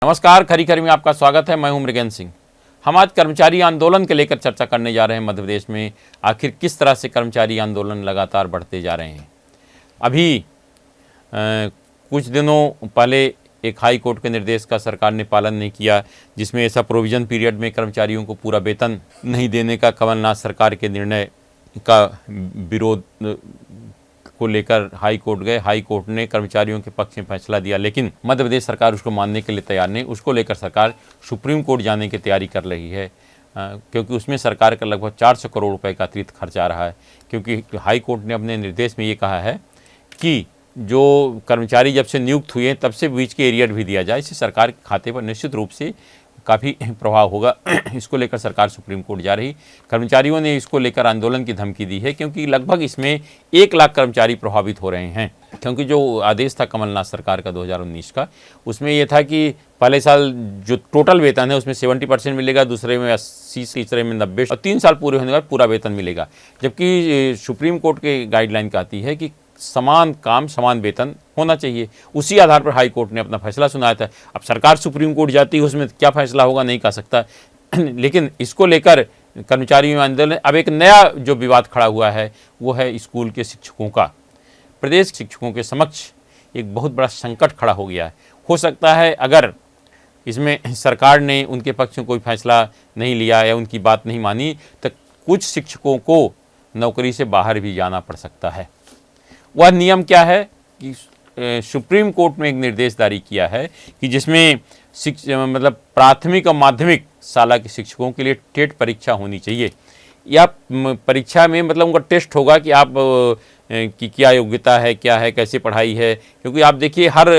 नमस्कार, खरी खरी में आपका स्वागत है। मैं हूं मृगेंद्र सिंह। हम आज कर्मचारी आंदोलन के लेकर चर्चा करने जा रहे हैं। मध्य प्रदेश में आखिर किस तरह से कर्मचारी आंदोलन लगातार बढ़ते जा रहे हैं। अभी कुछ दिनों पहले एक हाई कोर्ट के निर्देश का सरकार ने पालन नहीं किया, जिसमें ऐसा प्रोविज़न पीरियड में कर्मचारियों को पूरा वेतन नहीं देने का कमलनाथ सरकार के निर्णय का विरोध को लेकर हाई कोर्ट गए। हाई कोर्ट ने कर्मचारियों के पक्ष में फैसला दिया, लेकिन मध्य प्रदेश सरकार उसको मानने के लिए तैयार नहीं। उसको लेकर सरकार सुप्रीम कोर्ट जाने की तैयारी कर रही है, क्योंकि उसमें सरकार का लगभग 400 करोड़ रुपए का अतिरिक्त खर्च आ रहा है। क्योंकि हाई कोर्ट ने अपने निर्देश में ये कहा है कि जो कर्मचारी जब से नियुक्त हुए तब से बीच के एरियर भी दिया जाए, इससे सरकार के खाते पर निश्चित रूप से काफ़ी प्रभाव होगा। इसको लेकर सरकार सुप्रीम कोर्ट जा रही। कर्मचारियों ने इसको लेकर आंदोलन की धमकी दी है, क्योंकि लगभग इसमें 1 लाख कर्मचारी प्रभावित हो रहे हैं। क्योंकि जो आदेश था कमलनाथ सरकार का 2019 का, उसमें यह था कि पहले साल जो टोटल वेतन है उसमें 70% मिलेगा, दूसरे में 80, तीसरे में 90 और 3 साल पूरे होने के बाद पूरा वेतन मिलेगा। जबकि सुप्रीम कोर्ट के गाइडलाइन कहती है कि समान काम समान वेतन होना चाहिए। उसी आधार पर हाई कोर्ट ने अपना फैसला सुनाया था। अब सरकार सुप्रीम कोर्ट जाती है, उसमें क्या फैसला होगा नहीं कह सकता। लेकिन इसको लेकर कर्मचारियों आंदोलन, अब एक नया जो विवाद खड़ा हुआ है वो है स्कूल के शिक्षकों का। प्रदेश शिक्षकों के समक्ष एक बहुत बड़ा संकट खड़ा हो गया है। हो सकता है अगर इसमें सरकार ने उनके पक्ष में कोई फैसला नहीं लिया या उनकी बात नहीं मानी तो कुछ शिक्षकों को नौकरी से बाहर भी जाना पड़ सकता है। वह नियम क्या है कि सुप्रीम कोर्ट में एक निर्देश जारी किया है कि जिसमें मतलब प्राथमिक और माध्यमिक शाला के शिक्षकों के लिए टेट परीक्षा होनी चाहिए। या परीक्षा में मतलब उनका टेस्ट होगा कि आप की क्या योग्यता है, क्या है, कैसे पढ़ाई है। क्योंकि आप देखिए हर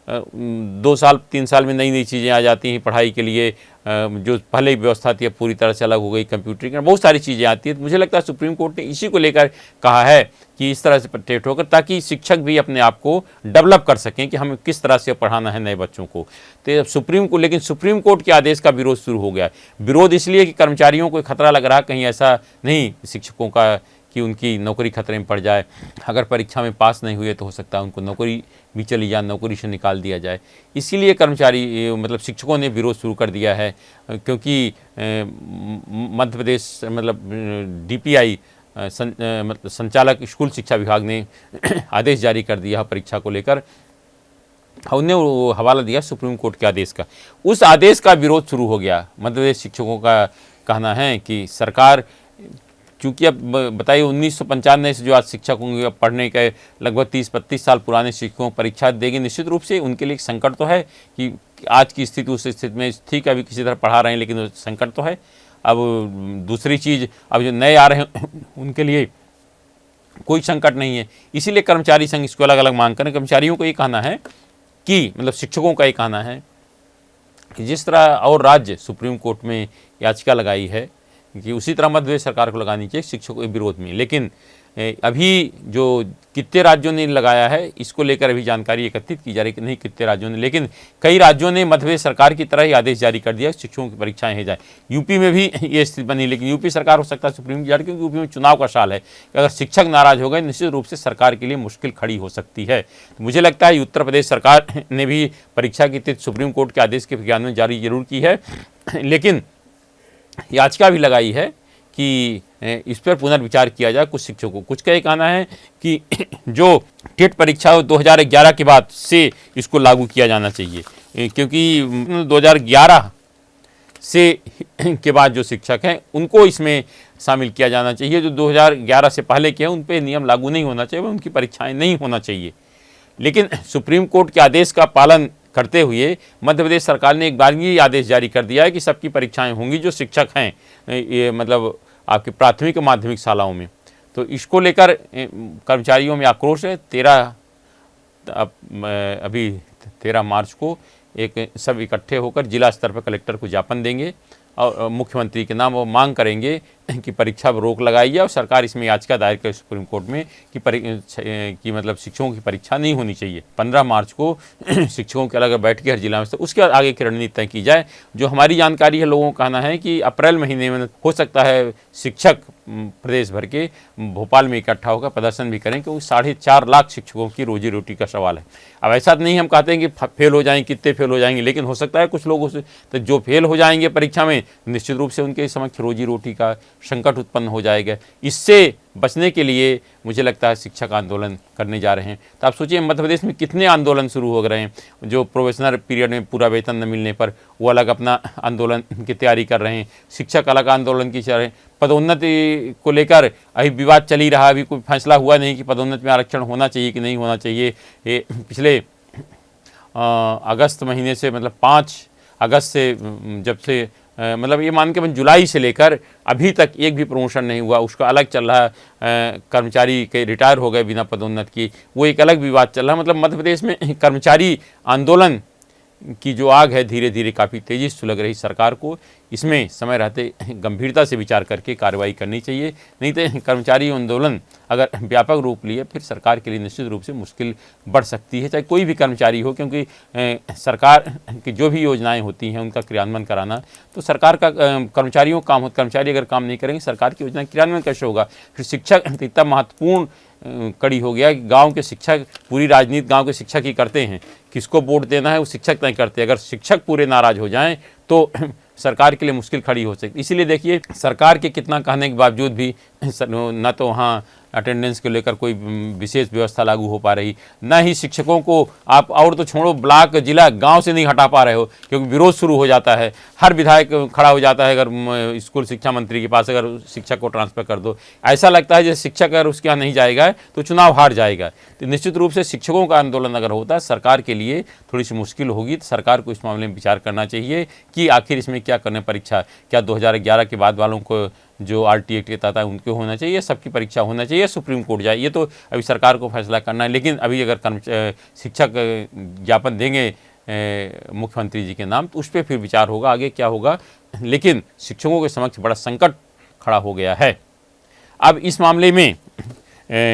2 साल 3 साल में नई नई चीज़ें आ जाती हैं पढ़ाई के लिए। जो पहले व्यवस्था थी पूरी तरह से अलग हो गई, कंप्यूटरीकरण, बहुत सारी चीज़ें आती हैं। तो मुझे लगता है सुप्रीम कोर्ट ने इसी को लेकर कहा है कि इस तरह से टेस्ट होकर, ताकि शिक्षक भी अपने आप को डेवलप कर सकें कि हमें किस तरह से पढ़ाना है नए बच्चों को। तो लेकिन सुप्रीम कोर्ट के आदेश का विरोध शुरू हो गया। विरोध इसलिए कि कर्मचारियों को खतरा लग रहा, कहीं ऐसा नहीं शिक्षकों का कि उनकी नौकरी खतरे में पड़ जाए। अगर परीक्षा में पास नहीं हुए तो हो सकता है उनको नौकरी भी चली जाए, नौकरी से निकाल दिया जाए। इसीलिए कर्मचारी मतलब शिक्षकों ने विरोध शुरू कर दिया है। क्योंकि मध्य प्रदेश मतलब DPI मतलब संचालक स्कूल शिक्षा विभाग ने आदेश जारी कर दिया परीक्षा को लेकर। उन्होंने वो हवाला दिया सुप्रीम कोर्ट के आदेश का। उस आदेश का विरोध शुरू हो गया। मध्य प्रदेश शिक्षकों का कहना है कि सरकार, चूँकि अब बताइए 1995 से जो आज शिक्षकों के पढ़ने के लगभग 30-32 साल पुराने शिक्षकों परीक्षा देगी, निश्चित रूप से उनके लिए एक संकट तो है कि आज की स्थिति उस स्थिति में ठीक है, अभी किसी तरह पढ़ा रहे हैं, लेकिन संकट तो है। अब दूसरी चीज़, अब जो नए आ रहे हैं उनके लिए कोई संकट नहीं है। इसीलिए कर्मचारी संघ इसको अलग अलग मांग करें। कर्मचारियों को ये कहना है कि मतलब शिक्षकों का ये कहना है कि जिस तरह और राज्य सुप्रीम कोर्ट में याचिका लगाई है कि उसी तरह मध्य प्रदेश सरकार को लगानी चाहिए शिक्षकों के विरोध में। लेकिन अभी जो कितने राज्यों ने लगाया है, इसको लेकर अभी जानकारी एकत्रित की जा रही है कि नहीं कितने राज्यों ने, लेकिन कई राज्यों ने मध्य प्रदेश सरकार की तरह ही आदेश जारी कर दिया शिक्षकों की परीक्षाएं हो जाए। यूपी में भी ये स्थिति बनी, लेकिन यूपी सरकार हो सकता है सुप्रीम की जारी, क्योंकि यूपी में चुनाव का साल है। अगर शिक्षक नाराज हो गए निश्चित रूप से सरकार के लिए मुश्किल खड़ी हो सकती है। तो मुझे लगता है उत्तर प्रदेश सरकार ने भी परीक्षा की तिथि सुप्रीम कोर्ट के आदेश के विज्ञान में जारी जरूर की है, लेकिन याचिका भी लगाई है कि इस पर पुनर्विचार किया जाए। कुछ शिक्षकों को कुछ का ये कहना है कि जो टेट परीक्षा 2011 के बाद से इसको लागू किया जाना चाहिए, क्योंकि 2011 से के बाद जो शिक्षक हैं उनको इसमें शामिल किया जाना चाहिए। जो 2011 से पहले के हैं उन पर नियम लागू नहीं होना चाहिए, उनकी परीक्षाएं नहीं होना चाहिए। लेकिन सुप्रीम कोर्ट के आदेश का पालन करते हुए मध्य प्रदेश सरकार ने एक बार ये आदेश जारी कर दिया है कि सबकी परीक्षाएं होंगी जो शिक्षक हैं, ये मतलब आपकी प्राथमिक और माध्यमिक शालाओं में। तो इसको लेकर कर्मचारियों में आक्रोश है। 13 मार्च को एक सब इकट्ठे होकर जिला स्तर पर कलेक्टर को ज्ञापन देंगे और मुख्यमंत्री के नाम वो मांग करेंगे कि परीक्षा पर रोक लगाई जाए और सरकार इसमें याचिका दायर करे सुप्रीम कोर्ट में कि मतलब शिक्षकों की परीक्षा नहीं होनी चाहिए। 15 मार्च को शिक्षकों के अलग बैठ के हर जिला में, तो उसके बाद आगे की रणनीति तय की जाए। जो हमारी जानकारी है, लोगों का कहना है कि अप्रैल महीने में हो सकता है शिक्षक प्रदेश भर के भोपाल में इकट्ठा होकर प्रदर्शन भी करें, क्योंकि 4.5 लाख शिक्षकों की रोजी रोटी का सवाल है। अब ऐसा नहीं हम कहते हैं कि फेल हो जाएंगे, कितने फेल हो जाएंगे, लेकिन हो सकता है कुछ लोगों से तो जो फेल हो जाएंगे परीक्षा में, निश्चित रूप से उनके समक्ष रोजी रोटी का संकट उत्पन्न हो जाएगा। इससे बचने के लिए मुझे लगता है शिक्षक आंदोलन करने जा रहे हैं। तो आप सोचिए मध्य प्रदेश में कितने आंदोलन शुरू हो गए हैं। जो प्रोफेशनल पीरियड में पूरा वेतन न मिलने पर वो अलग अपना आंदोलन की तैयारी कर रहे हैं, शिक्षक अलग आंदोलन की चल रहे हैं। पदोन्नति को लेकर अभी विवाद चल ही रहा, अभी कोई फैसला हुआ नहीं कि पदोन्नति में आरक्षण होना चाहिए कि नहीं होना चाहिए। ये पिछले अगस्त महीने से, मतलब 5 अगस्त से, जब से मतलब ये मान के जुलाई से लेकर अभी तक एक भी प्रमोशन नहीं हुआ, उसका अलग चल रहा है। कर्मचारी के रिटायर हो गए बिना पदोन्नति की, वो एक अलग विवाद चल रहा है। मतलब मध्य प्रदेश में कर्मचारी आंदोलन की जो आग है धीरे धीरे काफ़ी तेज़ी से सुलग रही। सरकार को इसमें समय रहते गंभीरता से विचार करके कार्रवाई करनी चाहिए, नहीं तो कर्मचारी आंदोलन अगर व्यापक रूप लिए फिर सरकार के लिए निश्चित रूप से मुश्किल बढ़ सकती है, चाहे कोई भी कर्मचारी हो। क्योंकि सरकार की जो भी योजनाएं होती हैं उनका क्रियान्वयन कराना तो सरकार का कर्मचारियों का काम होता। कर्मचारी अगर काम नहीं करेंगे सरकार की योजना क्रियान्वयन कैसे होगा। फिर शिक्षक इतना महत्वपूर्ण कड़ी हो गया कि गांव के शिक्षक, पूरी राजनीति गांव के शिक्षक ही करते हैं, किसको वोट देना है वो शिक्षक नहीं करते। अगर शिक्षक पूरे नाराज हो जाएं तो सरकार के लिए मुश्किल खड़ी हो सकती। इसीलिए देखिए सरकार के कितना कहने के बावजूद भी न तो वहाँ अटेंडेंस को लेकर कोई विशेष व्यवस्था लागू हो पा रही, न ही शिक्षकों को आप और तो छोड़ो ब्लॉक जिला गांव से नहीं हटा पा रहे हो, क्योंकि विरोध शुरू हो जाता है। हर विधायक खड़ा हो जाता है अगर स्कूल शिक्षा मंत्री के पास अगर शिक्षक को ट्रांसफ़र कर दो। ऐसा लगता है जैसे शिक्षक अगर उसके यहाँ नहीं जाएगा तो चुनाव हार जाएगा। तो निश्चित रूप से शिक्षकों का आंदोलन अगर होता है सरकार के लिए थोड़ी सी मुश्किल होगी। तो सरकार को इस मामले में विचार करना चाहिए कि आखिर इसमें क्या करना। परीक्षा क्या 2011 के बाद वालों को जो RT एक्ट के तहत उनके होना चाहिए, सबकी परीक्षा होना चाहिए, सुप्रीम कोर्ट जाए, ये तो अभी सरकार को फैसला करना है। लेकिन अभी अगर शिक्षक ज्ञापन देंगे मुख्यमंत्री जी के नाम तो उस पर फिर विचार होगा आगे क्या होगा। लेकिन शिक्षकों के समक्ष बड़ा संकट खड़ा हो गया है। अब इस मामले में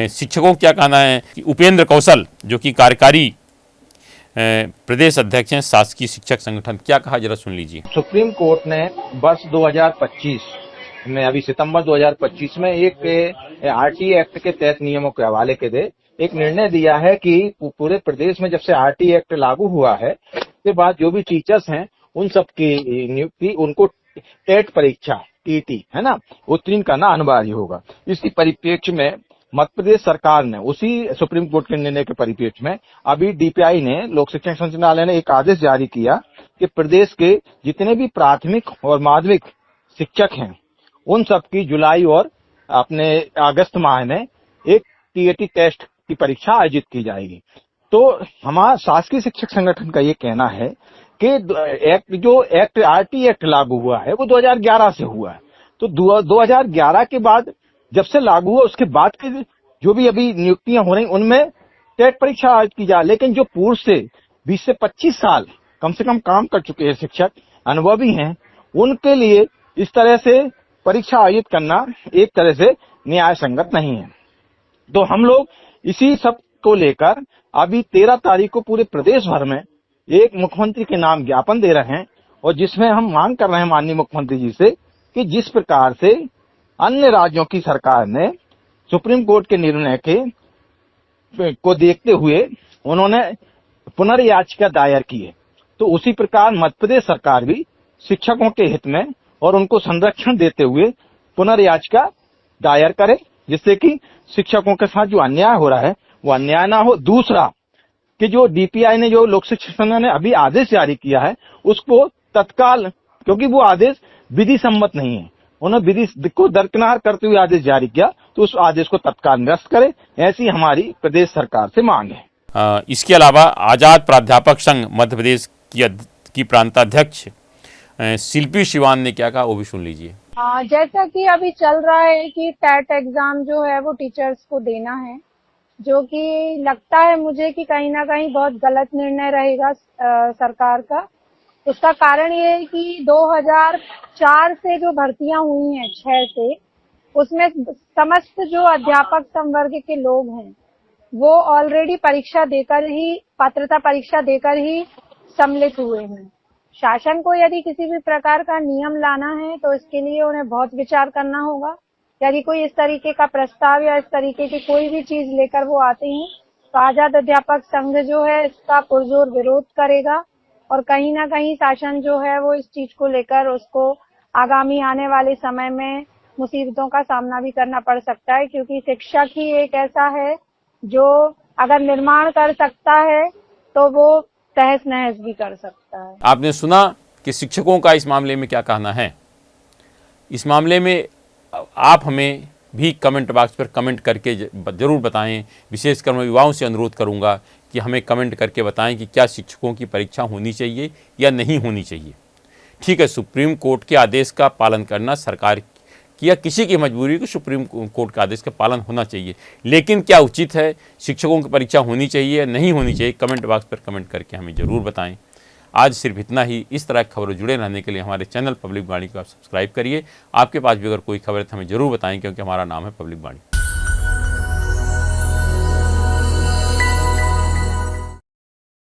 शिक्षकों क्या कहना है कि उपेंद्र कौशल जो कि कार्यकारी प्रदेश अध्यक्ष हैं शासकीय शिक्षक संगठन, क्या कहा जरा सुन लीजिए। सुप्रीम कोर्ट ने वर्ष 2025 में, अभी सितंबर 2025 में एक RT एक्ट के तहत नियमों के हवाले के दे एक निर्णय दिया है कि पूरे प्रदेश में जब से RT एक्ट लागू हुआ है उसके बाद जो भी टीचर्स हैं उन सब की नियुक्ति उनको टेट परीक्षा TET है ना उत्तीर्ण करना अनिवार्य होगा। इसी परिप्रेक्ष्य में मध्य प्रदेश सरकार ने उसी सुप्रीम कोर्ट के निर्णय के परिप्रेक्ष्य में अभी DPI ने, लोक शिक्षण संचालनालय ने एक आदेश जारी किया कि प्रदेश के जितने भी प्राथमिक और माध्यमिक शिक्षक हैं उन सब की जुलाई और अपने अगस्त माह में एक TET टेस्ट की परीक्षा आयोजित की जाएगी। तो हमारा शासकीय शिक्षक संगठन का ये कहना है कि जो RT एक्ट लागू हुआ है वो 2011 से हुआ है। तो 2011 के बाद जब से लागू हुआ उसके बाद के जो भी अभी नियुक्तियां हो रही उनमें टेट परीक्षा आयोजित की जाए। लेकिन जो पूर्व से 20 से 25 साल कम से कम काम कर चुके हैं शिक्षक, अनुभवी हैं, उनके लिए इस तरह से परीक्षा आयोजित करना एक तरह से न्याय संगत नहीं है। तो हम लोग इसी सब को लेकर अभी 13 तारीख को पूरे प्रदेश भर में एक मुख्यमंत्री के नाम ज्ञापन दे रहे हैं और जिसमें हम मांग कर रहे हैं माननीय मुख्यमंत्री जी से कि जिस प्रकार से अन्य राज्यों की सरकार ने सुप्रीम कोर्ट के निर्णय को देखते हुए उन्होंने पुनर्याचिका दायर की है, तो उसी प्रकार मध्य प्रदेश सरकार भी शिक्षकों के हित में और उनको संरक्षण देते हुए पुनर्याचिका दायर करे, जिससे कि शिक्षकों के साथ जो अन्याय हो रहा है वो अन्याय ना हो। दूसरा कि जो DPI ने, जो लोक शिक्षण संघ ने अभी आदेश जारी किया है उसको तत्काल, क्योंकि वो आदेश विधि सम्मत नहीं है, उन्होंने विधि को दरकिनार करते हुए आदेश जारी किया, तो उस आदेश को तत्काल निरस्त करे, ऐसी हमारी प्रदेश सरकार से मांग है। इसके अलावा आजाद प्राध्यापक संघ मध्य प्रदेश की प्रांताध्यक्ष शिल्पी शिवान ने क्या कहा वो भी सुन लीजिए। जैसा कि अभी चल रहा है कि टेट एग्जाम जो है वो टीचर्स को देना है, जो कि लगता है मुझे कि कहीं ना कहीं बहुत गलत निर्णय रहेगा सरकार का। उसका कारण ये है कि 2004 से जो भर्तियां हुई हैं 6 से, उसमें समस्त जो अध्यापक संवर्ग के लोग हैं वो ऑलरेडी परीक्षा देकर ही, पात्रता परीक्षा देकर ही सम्मिलित हुए हैं। शासन को यदि किसी भी प्रकार का नियम लाना है तो इसके लिए उन्हें बहुत विचार करना होगा यदि कोई इस तरीके का प्रस्ताव या इस तरीके की कोई भी चीज लेकर वो आते हैं तो आजाद अध्यापक संघ जो है इसका पुरजोर विरोध करेगा और कहीं ना कहीं शासन जो है वो इस चीज को लेकर उसको आगामी आने वाले समय में मुसीबतों का सामना भी करना पड़ सकता है, क्योंकि शिक्षक ही एक ऐसा है जो अगर निर्माण कर सकता है तो वो तहस नहस भी कर सकता है। आपने सुना कि शिक्षकों का इस मामले में क्या कहना है। इस मामले में आप हमें भी कमेंट बॉक्स पर कमेंट करके ज़रूर बताएं। विशेषकर मैं युवाओं से अनुरोध करूंगा कि हमें कमेंट करके बताएं कि क्या शिक्षकों की परीक्षा होनी चाहिए या नहीं होनी चाहिए। ठीक है, सुप्रीम कोर्ट के आदेश का पालन करना सरकार की या किसी की मजबूरी को सुप्रीम कोर्ट के आदेश का पालन होना चाहिए, लेकिन क्या उचित है, शिक्षकों की परीक्षा होनी चाहिए या नहीं होनी चाहिए, कमेंट बॉक्स पर कमेंट करके हमें ज़रूर बताएं। आज सिर्फ इतना ही। इस तरह की खबरों जुड़े रहने के लिए हमारे चैनल पब्लिक वाणी को आप सब्सक्राइब करिए। आपके पास भी अगर कोई खबर है तो हमें ज़रूर बताएं, क्योंकि हमारा नाम है पब्लिक वाणी।